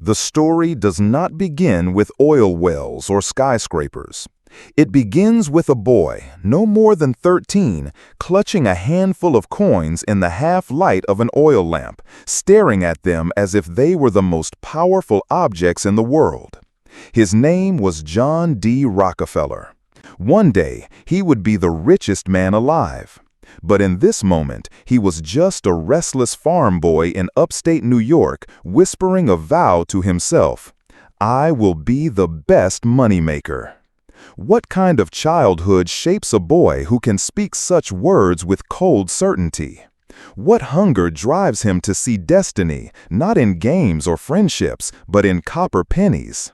The story does not begin with oil wells or skyscrapers. It begins with a boy, no more than 13, clutching a handful of coins in the half-light of an oil lamp, staring at them as if they were the most powerful objects in the world. His name was John D. Rockefeller. One day, he would be the richest man alive. But in this moment, he was just a restless farm boy in upstate New York, whispering a vow to himself, "I will be the best moneymaker." What kind of childhood shapes a boy who can speak such words with cold certainty? What hunger drives him to see destiny, not in games or friendships, but in copper pennies?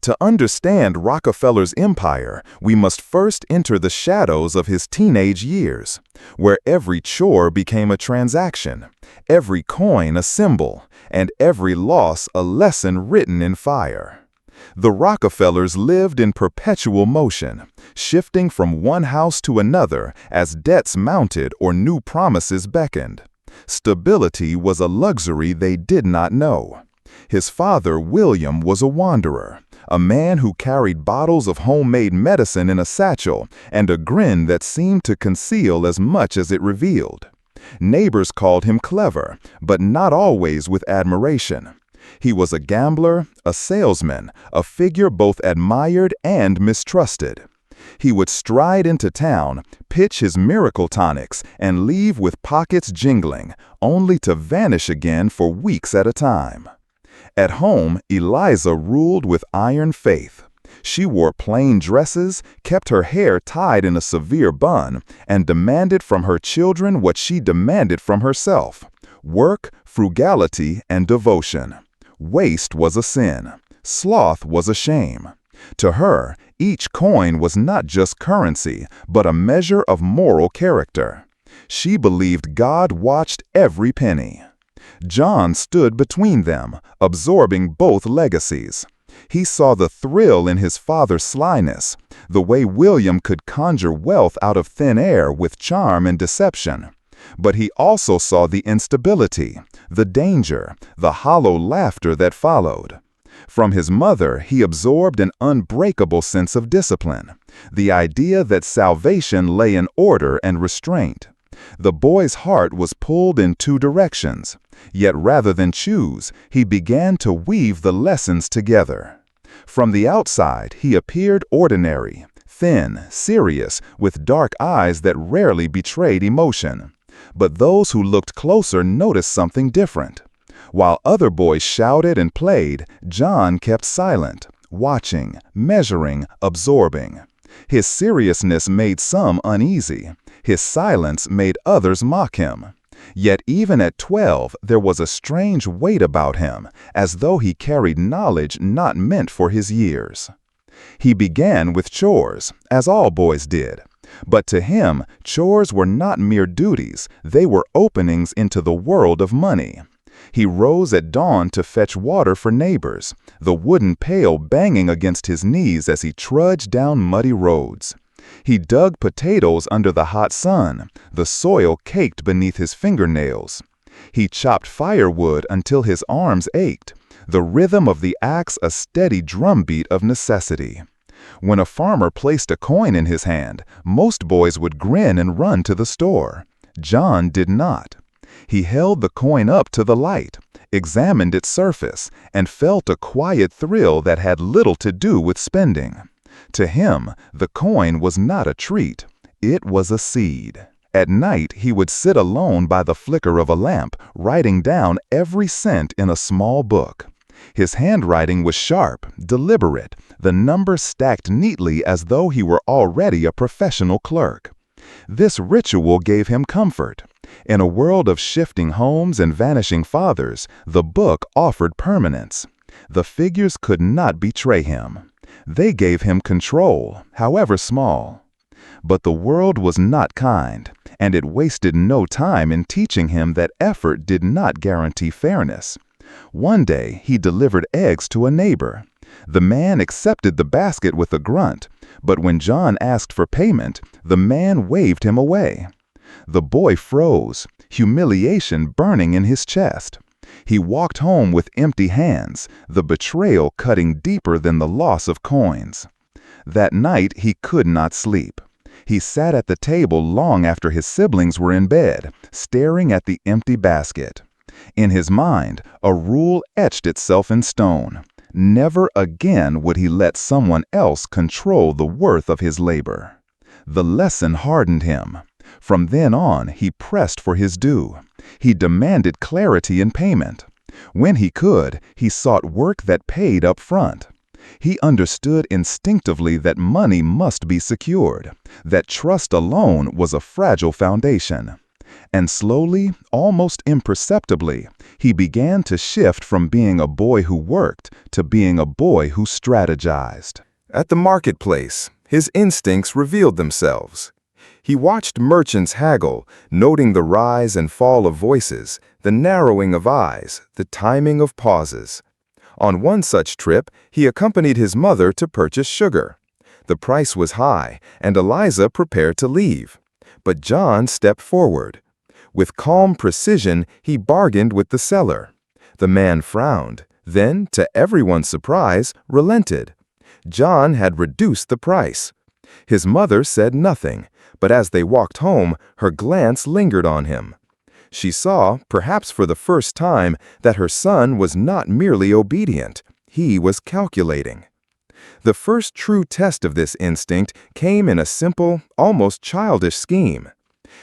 To understand Rockefeller's empire, we must first enter the shadows of his teenage years, where every chore became a transaction, every coin a symbol, and every loss a lesson written in fire. The Rockefellers lived in perpetual motion, shifting from one house to another as debts mounted or new promises beckoned. Stability was a luxury they did not know. His father, William, was a wanderer, a man who carried bottles of homemade medicine in a satchel and a grin that seemed to conceal as much as it revealed. Neighbors called him clever, but not always with admiration. He was a gambler, a salesman, a figure both admired and mistrusted. He would stride into town, pitch his miracle tonics, and leave with pockets jingling, only to vanish again for weeks at a time. At home, Eliza ruled with iron faith. She wore plain dresses, kept her hair tied in a severe bun, and demanded from her children what she demanded from herself: work, frugality, and devotion. Waste was a sin. Sloth was a shame. To her, each coin was not just currency, but a measure of moral character. She believed God watched every penny. John stood between them, absorbing both legacies. He saw the thrill in his father's slyness, the way William could conjure wealth out of thin air with charm and deception. But he also saw the instability, the danger, the hollow laughter that followed. From his mother, he absorbed an unbreakable sense of discipline, the idea that salvation lay in order and restraint. The boy's heart was pulled in two directions, yet rather than choose, he began to weave the lessons together. From the outside, he appeared ordinary, thin, serious, with dark eyes that rarely betrayed emotion. But those who looked closer noticed something different. While other boys shouted and played, John kept silent, watching, measuring, absorbing. His seriousness made some uneasy. His silence made others mock him. Yet even at 12, there was a strange weight about him, as though he carried knowledge not meant for his years. He began with chores, as all boys did. But to him, chores were not mere duties, they were openings into the world of money. He rose at dawn to fetch water for neighbors, the wooden pail banging against his knees as he trudged down muddy roads. He dug potatoes under the hot sun, the soil caked beneath his fingernails. He chopped firewood until his arms ached, the rhythm of the axe a steady drumbeat of necessity. When a farmer placed a coin in his hand, most boys would grin and run to the store. John did not. He held the coin up to the light, examined its surface, and felt a quiet thrill that had little to do with spending. To him, the coin was not a treat. It was a seed. At night, he would sit alone by the flicker of a lamp, writing down every cent in a small book. His handwriting was sharp, deliberate, the numbers stacked neatly as though he were already a professional clerk. This ritual gave him comfort. In a world of shifting homes and vanishing fathers, the book offered permanence. The figures could not betray him. They gave him control, however small. But the world was not kind, and it wasted no time in teaching him that effort did not guarantee fairness. One day, he delivered eggs to a neighbor. The man accepted the basket with a grunt, but when John asked for payment, the man waved him away. The boy froze, humiliation burning in his chest. He walked home with empty hands, the betrayal cutting deeper than the loss of coins. That night he could not sleep. He sat at the table long after his siblings were in bed, staring at the empty basket. In his mind, a rule etched itself in stone. Never again would he let someone else control the worth of his labor. The lesson hardened him. From then on, he pressed for his due. He demanded clarity in payment. When he could, he sought work that paid up front. He understood instinctively that money must be secured, that trust alone was a fragile foundation. And slowly, almost imperceptibly, he began to shift from being a boy who worked to being a boy who strategized. At the marketplace, his instincts revealed themselves. He watched merchants haggle, noting the rise and fall of voices, the narrowing of eyes, the timing of pauses. On one such trip, he accompanied his mother to purchase sugar. The price was high, and Eliza prepared to leave. But John stepped forward. With calm precision, he bargained with the seller. The man frowned, then, to everyone's surprise, relented. John had reduced the price. His mother said nothing, but as they walked home, her glance lingered on him. She saw, perhaps for the first time, that her son was not merely obedient, he was calculating. The first true test of this instinct came in a simple, almost childish scheme.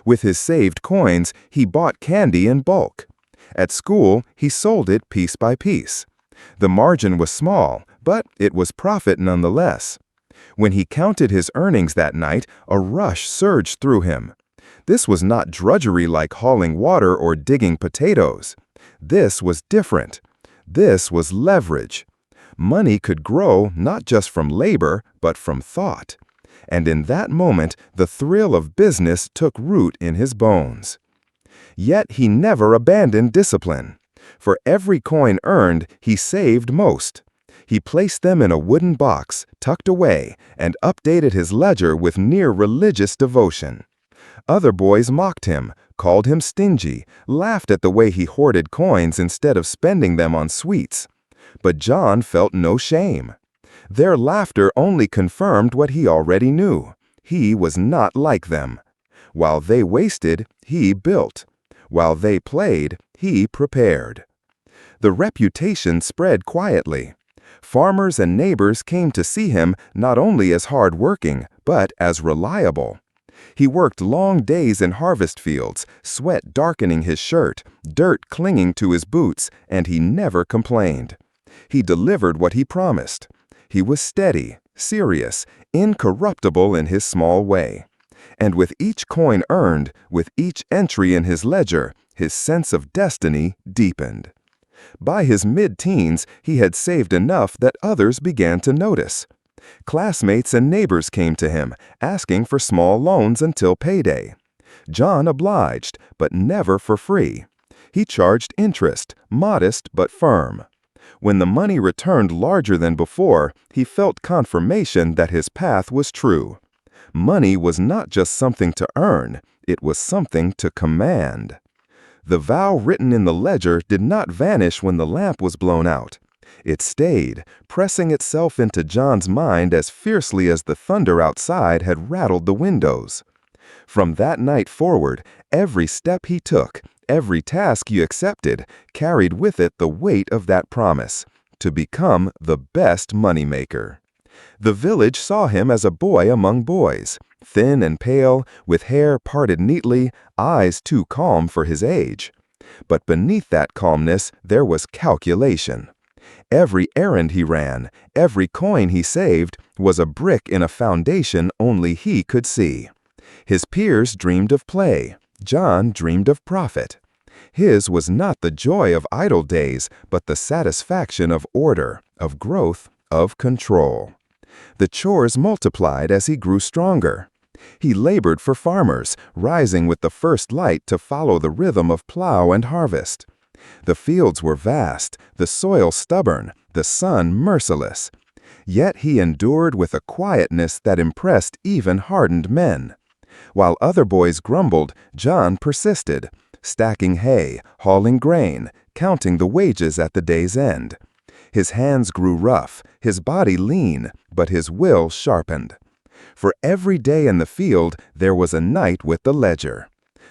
With his saved coins, he bought candy in bulk. At school, he sold it piece by piece. The margin was small, but it was profit nonetheless. When he counted his earnings that night, a rush surged through him. This was not drudgery like hauling water or digging potatoes. This was different. This was leverage. Money could grow not just from labor, but from thought. And in that moment, the thrill of business took root in his bones. Yet he never abandoned discipline. For every coin earned, he saved most. He placed them in a wooden box, tucked away, and updated his ledger with near religious devotion. Other boys mocked him, called him stingy, laughed at the way he hoarded coins instead of spending them on sweets. But John felt no shame. Their laughter only confirmed what he already knew. He was not like them. While they wasted, he built. While they played, he prepared. The reputation spread quietly. Farmers and neighbors came to see him not only as hard-working, but as reliable. He worked long days in harvest fields, sweat darkening his shirt, dirt clinging to his boots, and he never complained. He delivered what he promised. He was steady, serious, incorruptible in his small way. And with each coin earned, with each entry in his ledger, his sense of destiny deepened. By his mid-teens, he had saved enough that others began to notice. Classmates and neighbors came to him, asking for small loans until payday. John obliged, but never for free. He charged interest, modest but firm. When the money returned larger than before, he felt confirmation that his path was true. Money was not just something to earn, it was something to command. The vow written in the ledger did not vanish when the lamp was blown out. It stayed, pressing itself into John's mind as fiercely as the thunder outside had rattled the windows. From that night forward, every step he took, every task he accepted, carried with it the weight of that promise, to become the best moneymaker. The village saw him as a boy among boys, thin and pale, with hair parted neatly, eyes too calm for his age. But beneath that calmness there was calculation. Every errand he ran, every coin he saved, was a brick in a foundation only he could see. His peers dreamed of play. John dreamed of profit. His was not the joy of idle days, but the satisfaction of order, of growth, of control. The chores multiplied as he grew stronger. He labored for farmers, rising with the first light to follow the rhythm of plow and harvest. The fields were vast, the soil stubborn, the sun merciless. Yet he endured with a quietness that impressed even hardened men. While other boys grumbled, John persisted, stacking hay, hauling grain, counting the wages at the day's end. His hands grew rough, his body lean, but his will sharpened. For every day in the field, there was a night with the ledger.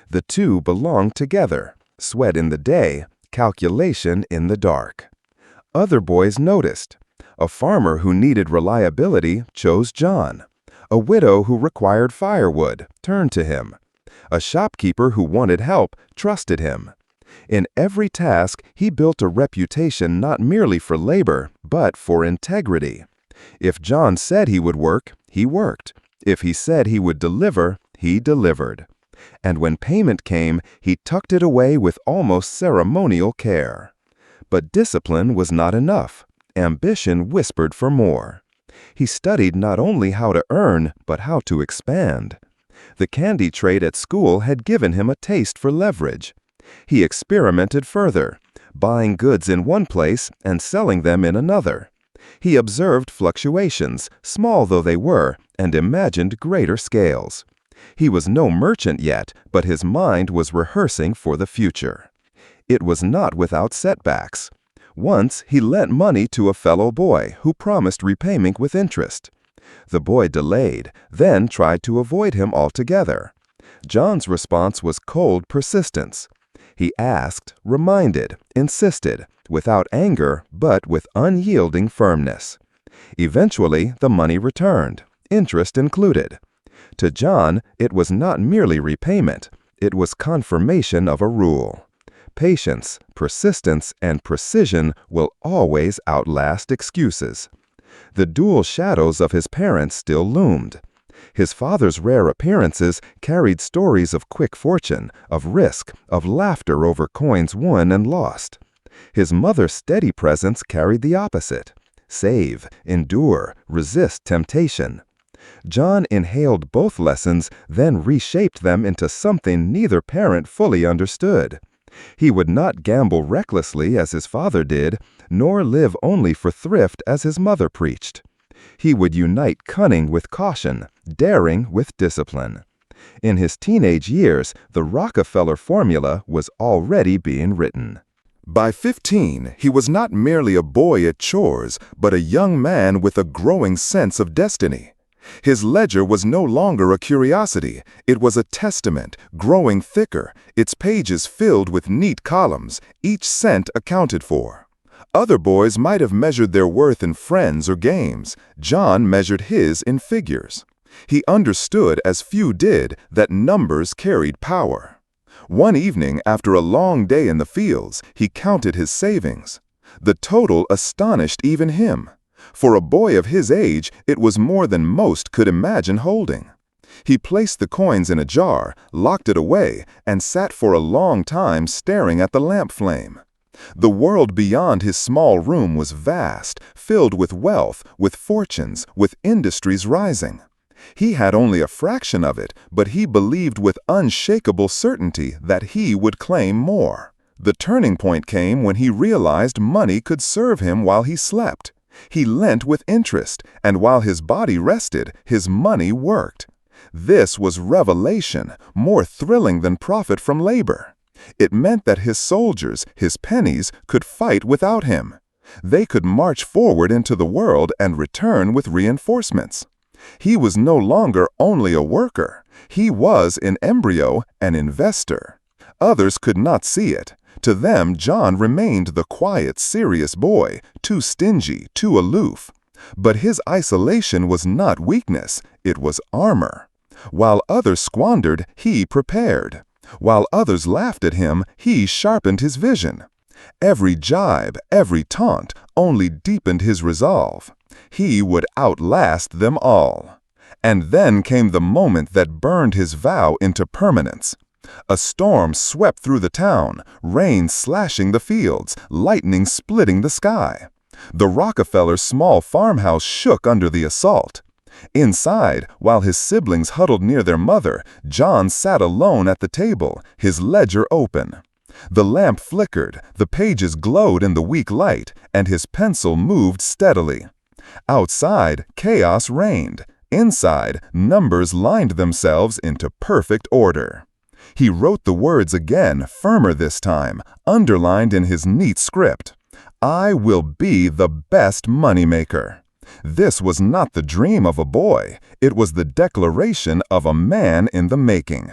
The two belonged together, sweat in the day, calculation in the dark. Other boys noticed. A farmer who needed reliability chose John. A widow who required firewood turned to him. A shopkeeper who wanted help trusted him. In every task, he built a reputation not merely for labor, but for integrity. If John said he would work, he worked. If he said he would deliver, he delivered. And when payment came, he tucked it away with almost ceremonial care. But discipline was not enough. Ambition whispered for more. He studied not only how to earn, but how to expand. The candy trade at school had given him a taste for leverage. He experimented further, buying goods in one place and selling them in another. He observed fluctuations, small though they were, and imagined greater scales. He was no merchant yet, but his mind was rehearsing for the future. It was not without setbacks. Once he lent money to a fellow boy who promised repayment with interest. The boy delayed, then tried to avoid him altogether. John's response was cold persistence. He asked, reminded, insisted, without anger, but with unyielding firmness. Eventually, the money returned, interest included. To John, it was not merely repayment, it was confirmation of a rule. Patience, persistence, and precision will always outlast excuses. The dual shadows of his parents still loomed. His father's rare appearances carried stories of quick fortune, of risk, of laughter over coins won and lost. His mother's steady presence carried the opposite: save, endure, resist temptation. John inhaled both lessons, then reshaped them into something neither parent fully understood. He would not gamble recklessly as his father did, nor live only for thrift as his mother preached. He would unite cunning with caution, daring with discipline. In his teenage years, the Rockefeller formula was already being written. By 15, he was not merely a boy at chores, but a young man with a growing sense of destiny. His ledger was no longer a curiosity. It was a testament, growing thicker, its pages filled with neat columns, each cent accounted for. Other boys might have measured their worth in friends or games. John measured his in figures. He understood, as few did, that numbers carried power. One evening, after a long day in the fields, he counted his savings. The total astonished even him. For a boy of his age, it was more than most could imagine holding. He placed the coins in a jar, locked it away, and sat for a long time staring at the lamp flame. The world beyond his small room was vast, filled with wealth, with fortunes, with industries rising. He had only a fraction of it, but he believed with unshakable certainty that he would claim more. The turning point came when he realized money could serve him while he slept. He lent with interest, and while his body rested, his money worked. This was revelation, more thrilling than profit from labor. It meant that his soldiers, his pennies, could fight without him. They could march forward into the world and return with reinforcements. He was no longer only a worker. He was, in embryo, an investor. Others could not see it. To them, John remained the quiet, serious boy, too stingy, too aloof. But his isolation was not weakness, it was armor. While others squandered, he prepared. While others laughed at him, he sharpened his vision. Every jibe, every taunt only deepened his resolve. He would outlast them all. And then came the moment that burned his vow into permanence. A storm swept through the town, rain slashing the fields, lightning splitting the sky. The Rockefeller small farmhouse shook under the assault. Inside, while his siblings huddled near their mother, John sat alone at the table, his ledger open. The lamp flickered, the pages glowed in the weak light, and his pencil moved steadily. Outside, chaos reigned. Inside, numbers lined themselves into perfect order. He wrote the words again, firmer this time, underlined in his neat script. "I will be the best moneymaker." This was not the dream of a boy. It was the declaration of a man in the making.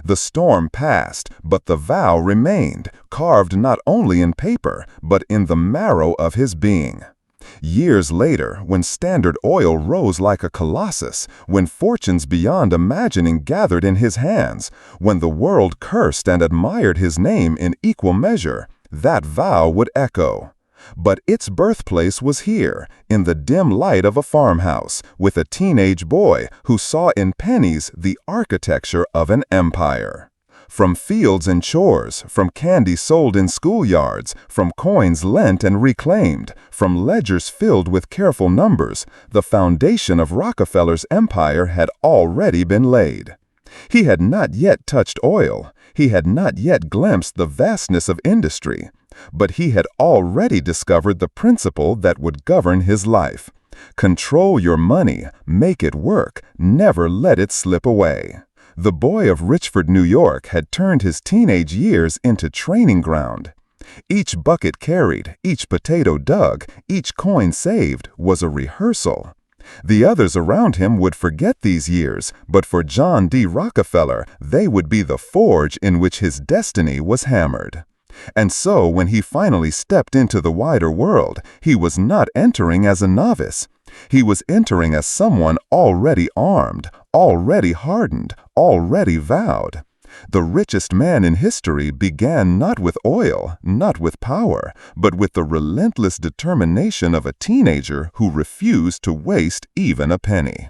The storm passed, but the vow remained, carved not only in paper, but in the marrow of his being. Years later, when Standard Oil rose like a colossus, when fortunes beyond imagining gathered in his hands, when the world cursed and admired his name in equal measure, that vow would echo. But its birthplace was here, in the dim light of a farmhouse, with a teenage boy who saw in pennies the architecture of an empire. From fields and chores, from candy sold in schoolyards, from coins lent and reclaimed, from ledgers filled with careful numbers, the foundation of Rockefeller's empire had already been laid. He had not yet touched oil. He had not yet glimpsed the vastness of industry. But he had already discovered the principle that would govern his life. Control your money, make it work, never let it slip away. The boy of Richford, New York, had turned his teenage years into training ground. Each bucket carried, each potato dug, each coin saved was a rehearsal. The others around him would forget these years, but for John D. Rockefeller, they would be the forge in which his destiny was hammered. And so, when he finally stepped into the wider world, he was not entering as a novice. He was entering as someone already armed, already hardened, already vowed. The richest man in history began not with oil, not with power, but with the relentless determination of a teenager who refused to waste even a penny.